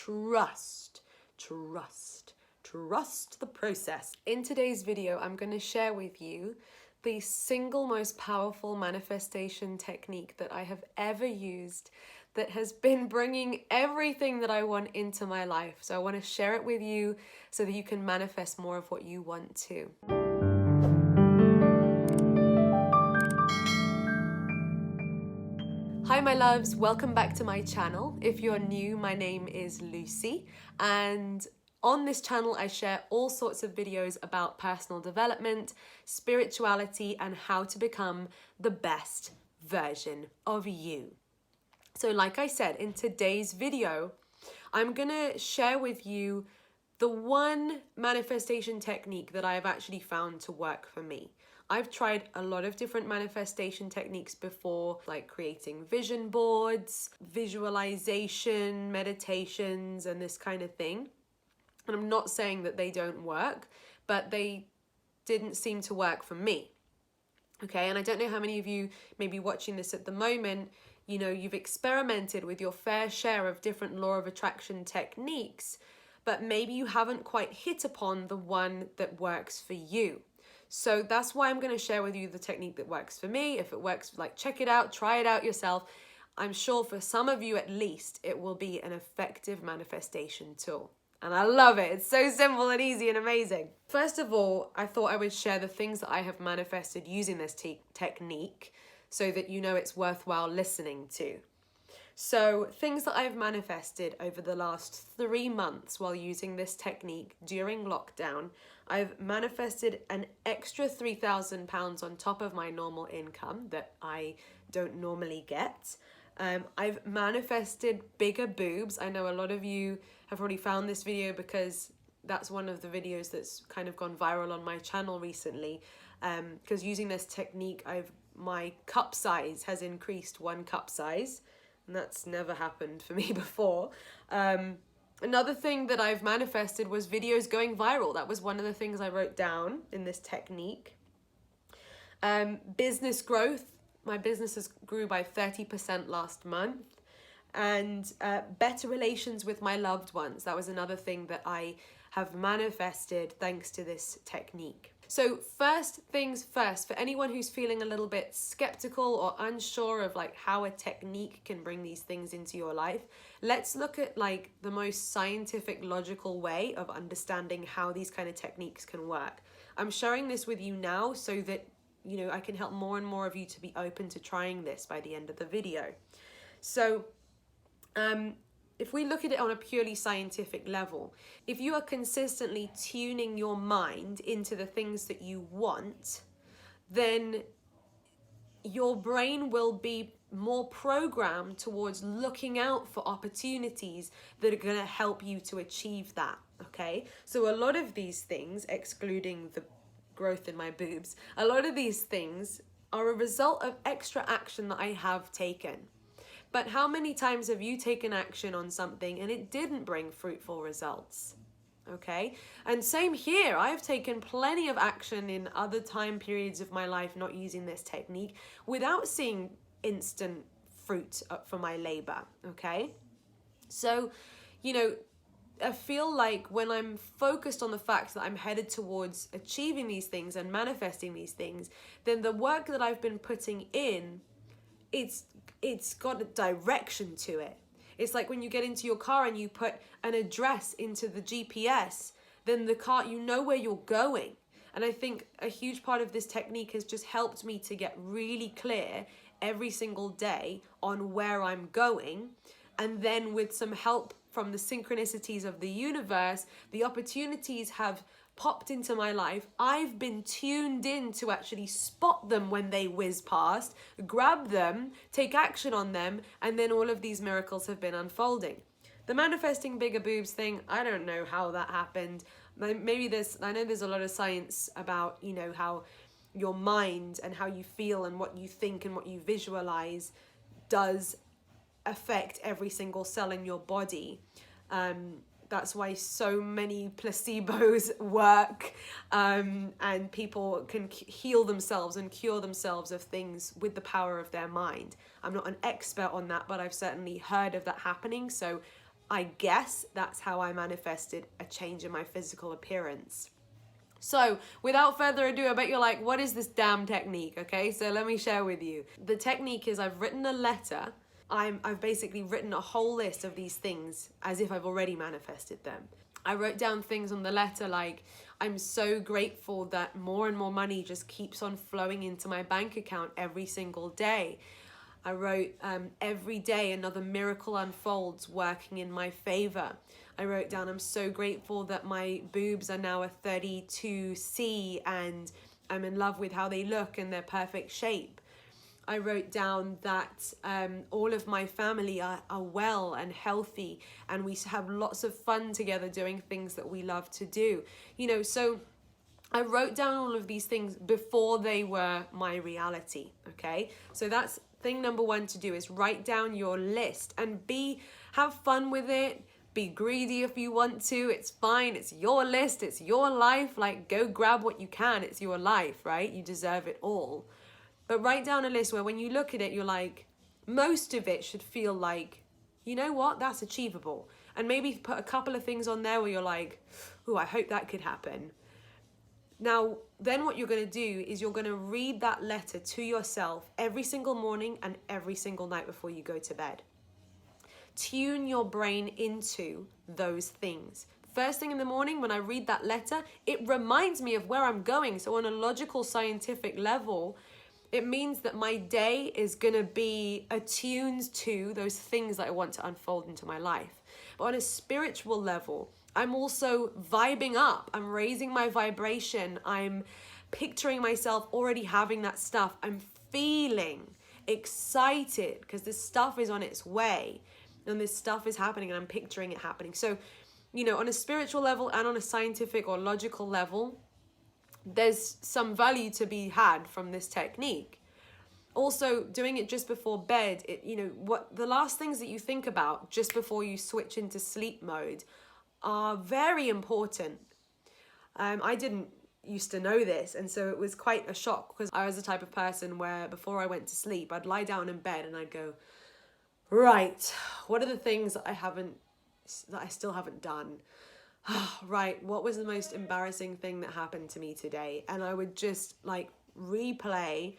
trust the process. In today's video, I'm going to share with you the single most powerful manifestation technique that I have ever used that has been bringing everything that I want into my life. So I want to share it with you so that you can manifest more of what you want to. Hi my loves, welcome back to my channel. If you're new, my name is Lucie, and on this channel I share all sorts of videos about personal development, spirituality, and how to become the best version of you. So like I said, in today's video, I'm gonna share with you the one manifestation technique that I have actually found to work for me. I've tried a lot of different manifestation techniques before, like creating vision boards, visualization, meditations, and this kind of thing. And I'm not saying that they don't work, but they didn't seem to work for me. Okay, and I don't know how many of you may be watching this at the moment, you know, you've experimented with your fair share of different law of attraction techniques, but maybe you haven't quite hit upon the one that works for you. So that's why I'm going to share with you the technique that works for me. If it works, like, check it out, try it out yourself. I'm sure for some of you at least, it will be an effective manifestation tool. And I love it. It's so simple and easy and amazing. First of all, I thought I would share the things that I have manifested using this technique so that you know it's worthwhile listening to. So things that I've manifested over the last 3 months while using this technique during lockdown, I've manifested an extra £3,000 on top of my normal income that I don't normally get. I've manifested bigger boobs. I know a lot of you have already found this video because that's one of the videos that's kind of gone viral on my channel recently. Because using this technique, my cup size has increased 1 cup size. And that's never happened for me before. Another thing that I've manifested was videos going viral. That was one of the things I wrote down in this technique. Business growth. My businesses grew by 30% last month. And better relations with my loved ones. That was another thing that I have manifested thanks to this technique. So first things first, for anyone who's feeling a little bit skeptical or unsure of like how a technique can bring these things into your life, let's look at like the most scientific, logical way of understanding how these kind of techniques can work. I'm sharing this with you now so that, you know, I can help more and more of you to be open to trying this by the end of the video. So, if we look at it on a purely scientific level, if you are consistently tuning your mind into the things that you want, then your brain will be more programmed towards looking out for opportunities that are going to help you to achieve that, okay? So a lot of these things, excluding the growth in my boobs, a lot of these things are a result of extra action that I have taken. But how many times have you taken action on something and it didn't bring fruitful results? Okay? And same here. I've taken plenty of action in other time periods of my life not using this technique without seeing instant fruit for my labor. Okay? So, you know, I feel like when I'm focused on the fact that I'm headed towards achieving these things and manifesting these things, then the work that I've been putting in, it's got a direction to it. It's like when you get into your car and you put an address into the GPS, then the car, you know where you're going. And I think a huge part of this technique has just helped me to get really clear every single day on where I'm going. And then with some help from the synchronicities of the universe, the opportunities have popped into my life. I've been tuned in to actually spot them when they whiz past, grab them, take action on them, and then all of these miracles have been unfolding. The manifesting bigger boobs thing, I don't know how that happened. Maybe I know there's a lot of science about, you know, how your mind and how you feel and what you think and what you visualize does affect every single cell in your body. That's why so many placebos work, and people can heal themselves and cure themselves of things with the power of their mind. I'm not an expert on that, but I've certainly heard of that happening. So I guess that's how I manifested a change in my physical appearance. So without further ado, I bet you're like, what is this damn technique? Okay, so let me share with you. The technique is I've written a letter. I've basically written a whole list of these things as if I've already manifested them. I wrote down things on the letter like, I'm so grateful that more and more money just keeps on flowing into my bank account every single day. I wrote, every day another miracle unfolds working in my favor. I wrote down, I'm so grateful that my boobs are now a 32C and I'm in love with how they look and their perfect shape. I wrote down that all of my family are well and healthy and we have lots of fun together doing things that we love to do. You know, so I wrote down all of these things before they were my reality, okay? So that's thing number one to do, is write down your list and have fun with it. Be greedy if you want to. It's fine. It's your list. It's your life. Like, go grab what you can. It's your life, right? You deserve it all. But write down a list where when you look at it, you're like, most of it should feel like, you know what, that's achievable. And maybe put a couple of things on there where you're like, oh, I hope that could happen. Now, then what you're going to do is you're going to read that letter to yourself every single morning and every single night before you go to bed. Tune your brain into those things. First thing in the morning, when I read that letter, it reminds me of where I'm going. So on a logical, scientific level, it means that my day is going to be attuned to those things that I want to unfold into my life. But on a spiritual level, I'm also vibing up. I'm raising my vibration. I'm picturing myself already having that stuff. I'm feeling excited because this stuff is on its way and this stuff is happening and I'm picturing it happening. So, you know, on a spiritual level and on a scientific or logical level, there's some value to be had from this technique. Also, doing it just before bed, what the last things that you think about just before you switch into sleep mode are very important. I didn't used to know this, and so it was quite a shock because I was the type of person where before I went to sleep, I'd lie down in bed and I'd go, right, what are the things that I still haven't done? Right, what was the most embarrassing thing that happened to me today? And I would just like replay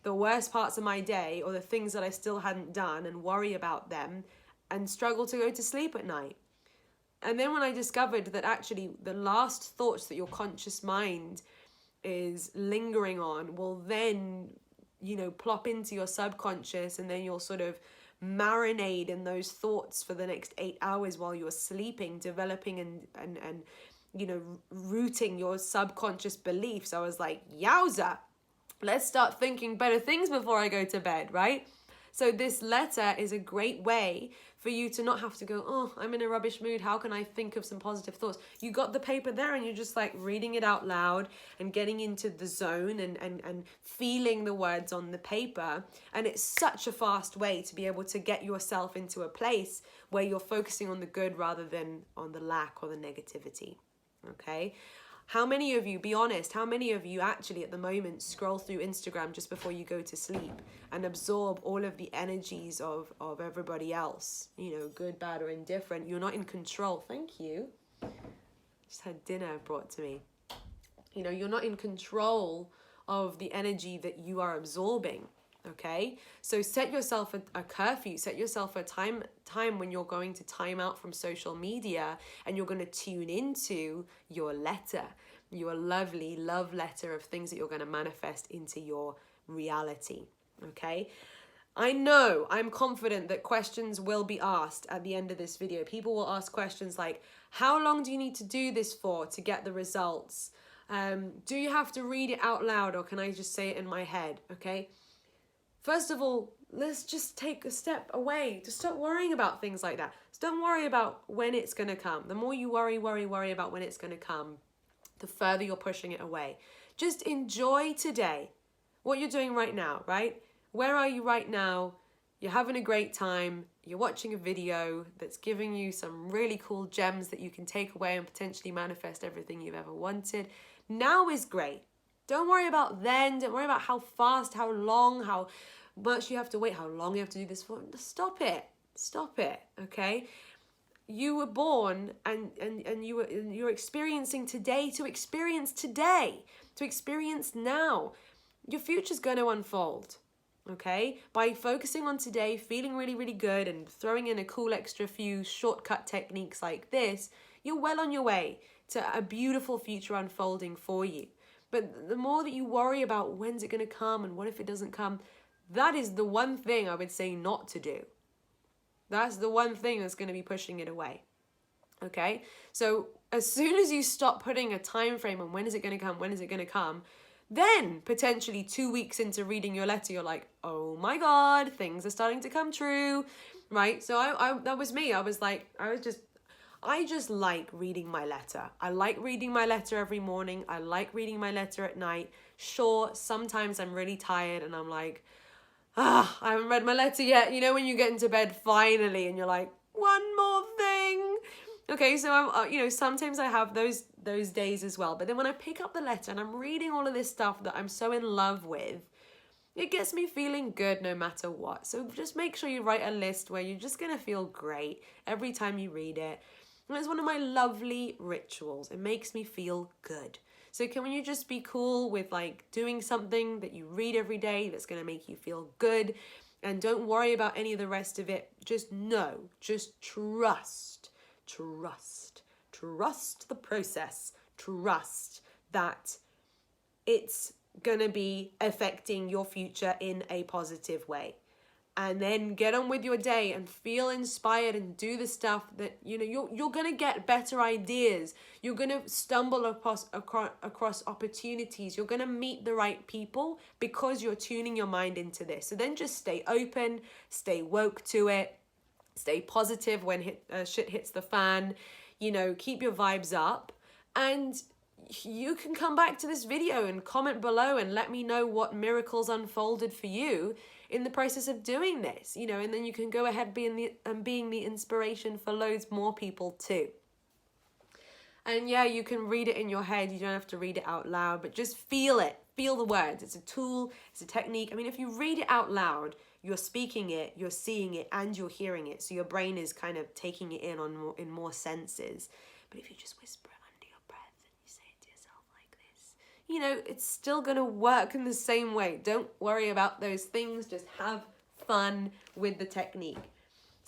the worst parts of my day or the things that I still hadn't done and worry about them and struggle to go to sleep at night. And then when I discovered that actually the last thoughts that your conscious mind is lingering on will then, plop into your subconscious, and then you'll sort of marinate in those thoughts for the next 8 hours while you're sleeping, developing and rooting your subconscious beliefs. I was like, yowza, let's start thinking better things before I go to bed, right? So this letter is a great way for you to not have to go, oh, I'm in a rubbish mood. How can I think of some positive thoughts? You got the paper there and you're just like reading it out loud and getting into the zone and feeling the words on the paper. And it's such a fast way to be able to get yourself into a place where you're focusing on the good rather than on the lack or the negativity. Okay? How many of you, be honest, how many of you actually at the moment scroll through Instagram just before you go to sleep and absorb all of the energies of everybody else, good, bad, or indifferent? You're not in control. Thank you. Just had dinner brought to me. You're not in control of the energy that you are absorbing. Okay, so set yourself a curfew, set yourself a time when you're going to time out from social media and you're going to tune into your letter, your lovely love letter of things that you're going to manifest into your reality. Okay, I'm confident that questions will be asked at the end of this video. People will ask questions like, how long do you need to do this for to get the results? Do you have to read it out loud or can I just say it in my head? Okay. First of all, let's just take a step away to stop worrying about things like that. So don't worry about when it's going to come. The more you worry about when it's going to come, the further you're pushing it away. Just enjoy today, what you're doing right now, right? Where are you right now? You're having a great time. You're watching a video that's giving you some really cool gems that you can take away and potentially manifest everything you've ever wanted. Now is great. Don't worry about then. Don't worry about how fast, how long, how much you have to wait, how long you have to do this for. Stop it. Stop it, okay? you were born and you're experiencing today to experience today, to experience now. Your future's going to unfold, okay? By focusing on today, feeling really, really good and throwing in a cool extra few shortcut techniques like this, you're well on your way to a beautiful future unfolding for you. But the more that you worry about when's it going to come and what if it doesn't come, that is the one thing I would say not to do. That's the one thing that's going to be pushing it away. Okay? So as soon as you stop putting a time frame on when is it going to come, when is it going to come, then potentially 2 weeks into reading your letter, you're like, oh my God, things are starting to come true, right? So I that was me. I just like reading my letter. I like reading my letter every morning. I like reading my letter at night. Sure, sometimes I'm really tired and I'm like, I haven't read my letter yet. You know, when you get into bed finally and you're like, one more thing. Okay, so I'm, sometimes I have those days as well. But then when I pick up the letter and I'm reading all of this stuff that I'm so in love with, it gets me feeling good no matter what. So just make sure you write a list where you're just going to feel great every time you read it. And it's one of my lovely rituals. It makes me feel good. So can you just be cool with like doing something that you read every day that's going to make you feel good? And don't worry about any of the rest of it. Just know, just trust the process. Trust that it's going to be affecting your future in a positive way. And then get on with your day and feel inspired and do the stuff that, you're going to get better ideas. You're going to stumble across opportunities. You're going to meet the right people because you're tuning your mind into this. So then just stay open, stay woke to it, stay positive when shit hits the fan, keep your vibes up. And you can come back to this video and comment below and let me know what miracles unfolded for you in the process of doing this, and then you can go ahead being the inspiration for loads more people too. And yeah, you can read it in your head. You don't have to read it out loud, but just feel it. Feel the words. It's a tool. It's a technique. I mean, if you read it out loud, you're speaking it, you're seeing it, and you're hearing it. So your brain is kind of taking it in more senses. But if you just whisper it under your breath and you say it to yourself like this, it's still going to work in the same way. Don't worry about those things. Just have fun with the technique.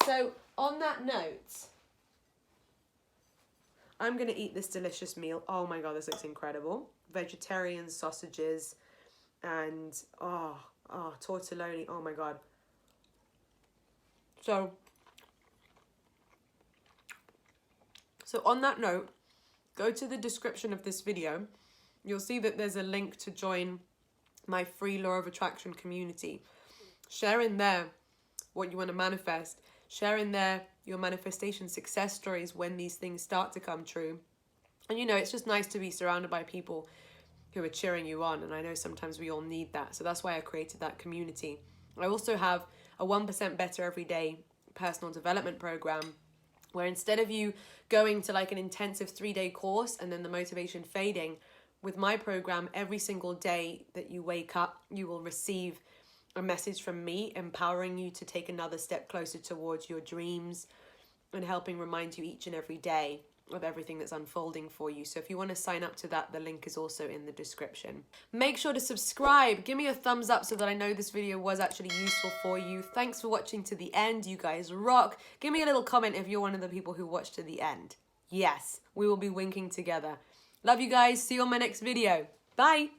So on that note, I'm going to eat this delicious meal. Oh my God, this looks incredible. Vegetarian sausages and, tortelloni. Oh my God. So on that note, go to the description of this video. You'll see that there's a link to join my free Law of Attraction community. Share in there what you want to manifest. Share in there your manifestation success stories when these things start to come true. And it's just nice to be surrounded by people who are cheering you on. And I know sometimes we all need that. So that's why I created that community. I also have a 1% Better Every Day personal development program where instead of you going to like an intensive 3-day course and then the motivation fading, with my program, every single day that you wake up, you will receive a message from me empowering you to take another step closer towards your dreams and helping remind you each and every day of everything that's unfolding for you. So if you want to sign up to that, the link is also in the description. Make sure to subscribe. Give me a thumbs up so that I know this video was actually useful for you. Thanks for watching to the end. You guys rock. Give me a little comment if you're one of the people who watched to the end. Yes, we will be winking together. Love you guys. See you on my next video. Bye.